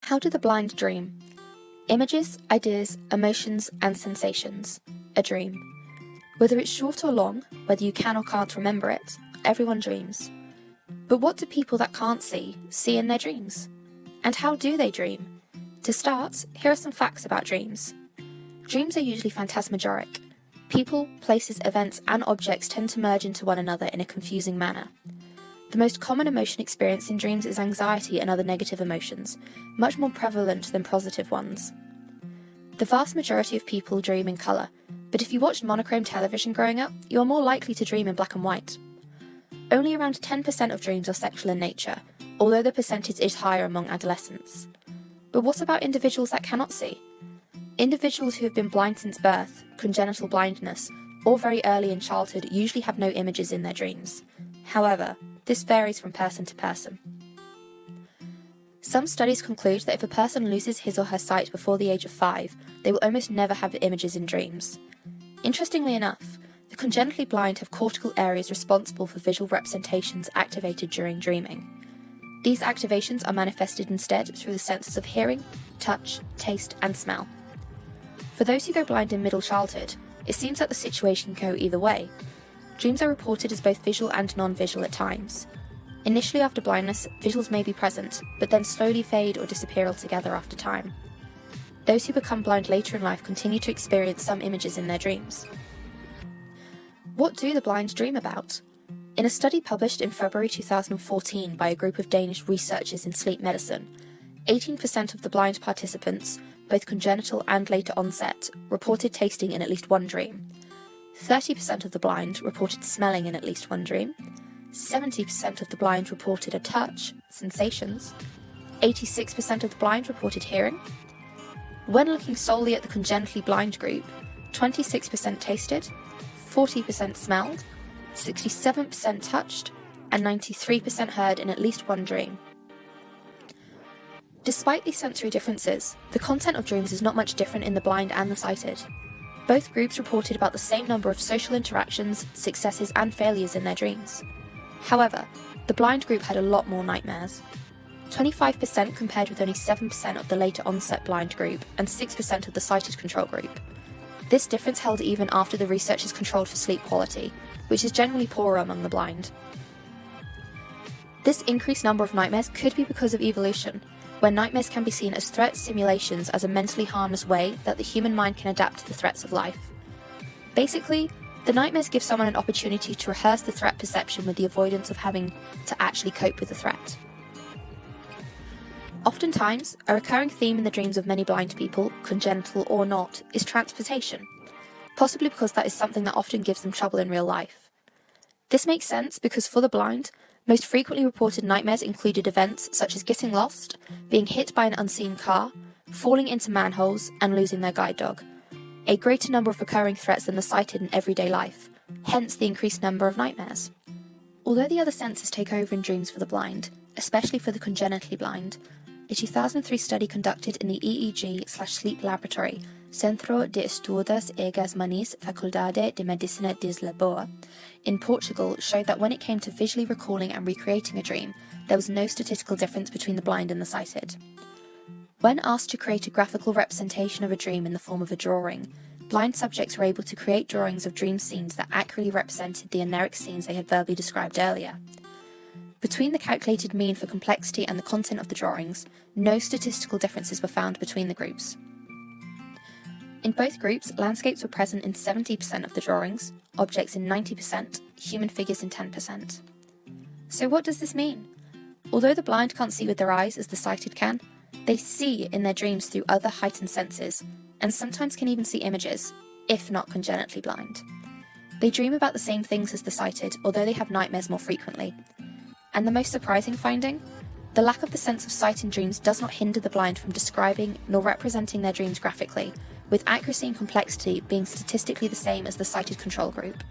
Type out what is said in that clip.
How do the blind dream? Images, ideas, emotions, and sensations. A dream. Whether it's short or long, whether you can or can't remember it, everyone dreams. But what do people that can't see in their dreams? And how do they dream? To start, here are some facts about dreams. Dreams are usually phantasmagoric. People, places, events, and objects tend to merge into one another in a confusing manner. The most common emotion experienced in dreams is anxiety and other negative emotions, much more prevalent than positive ones. The vast majority of people dream in colour, but if you watched monochrome television growing up, you are more likely to dream in black and white. Only around 10% of dreams are sexual in nature, although the percentage is higher among adolescents. But what about individuals that cannot see? Individuals who have been blind since birth, congenital blindness, or very early in childhood usually have no images in their dreams. However, this varies from person to person. Some studies conclude that if a person loses his or her sight before the age of 5, they will almost never have images in dreams. Interestingly enough, the congenitally blind have cortical areas responsible for visual representations activated during dreaming. These activations are manifested instead through the senses of hearing, touch, taste, and smell. For those who go blind in middle childhood, it seems that the situation can go either way. Dreams are reported as both visual and non-visual at times. Initially after blindness, visuals may be present, but then slowly fade or disappear altogether after time. Those who become blind later in life continue to experience some images in their dreams. What do the blind dream about? In a study published in February 2014 by a group of Danish researchers in sleep medicine, 18% of the blind participants, both congenital and later onset, reported tasting in at least one dream. 30% of the blind reported smelling in at least one dream. 70% of the blind reported a touch, sensations. 86% of the blind reported hearing. When looking solely at the congenitally blind group, 26% tasted, 40% smelled, 67% touched, and 93% heard in at least one dream. Despite these sensory differences, the content of dreams is not much different in the blind and the sighted. Both groups reported about the same number of social interactions, successes, and failures in their dreams. However, the blind group had a lot more nightmares. 25% compared with only 7% of the later onset blind group and 6% of the sighted control group. This difference held even after the researchers controlled for sleep quality, which is generally poorer among the blind. This increased number of nightmares could be because of evolution, where nightmares can be seen as threat simulations as a mentally harmless way that the human mind can adapt to the threats of life. Basically, the nightmares give someone an opportunity to rehearse the threat perception with the avoidance of having to actually cope with the threat. Oftentimes, a recurring theme in the dreams of many blind people, congenital or not, is transportation, possibly because that is something that often gives them trouble in real life. This makes sense because for the blind, most frequently reported nightmares included events such as getting lost, being hit by an unseen car, falling into manholes, and losing their guide dog. A greater number of recurring threats than the sighted in everyday life, hence the increased number of nightmares. Although the other senses take over in dreams for the blind, especially for the congenitally blind, a 2003 study conducted in the EEG/sleep laboratory Centro de Estudos Egas Manis Faculdade de Medicina de Lisboa in Portugal showed that when it came to visually recalling and recreating a dream, there was no statistical difference between the blind and the sighted. When asked to create a graphical representation of a dream in the form of a drawing, blind subjects were able to create drawings of dream scenes that accurately represented the eneric scenes they had verbally described earlier. Between the calculated mean for complexity and the content of the drawings, no statistical differences were found between the groups. In both groups, landscapes were present in 70% of the drawings, objects in 90%, human figures in 10%. So what does this mean? Although the blind can't see with their eyes as the sighted can, they see in their dreams through other heightened senses, and sometimes can even see images, if not congenitally blind. They dream about the same things as the sighted, although they have nightmares more frequently. And the most surprising finding? The lack of the sense of sight in dreams does not hinder the blind from describing nor representing their dreams graphically, with accuracy and complexity being statistically the same as the sighted control group.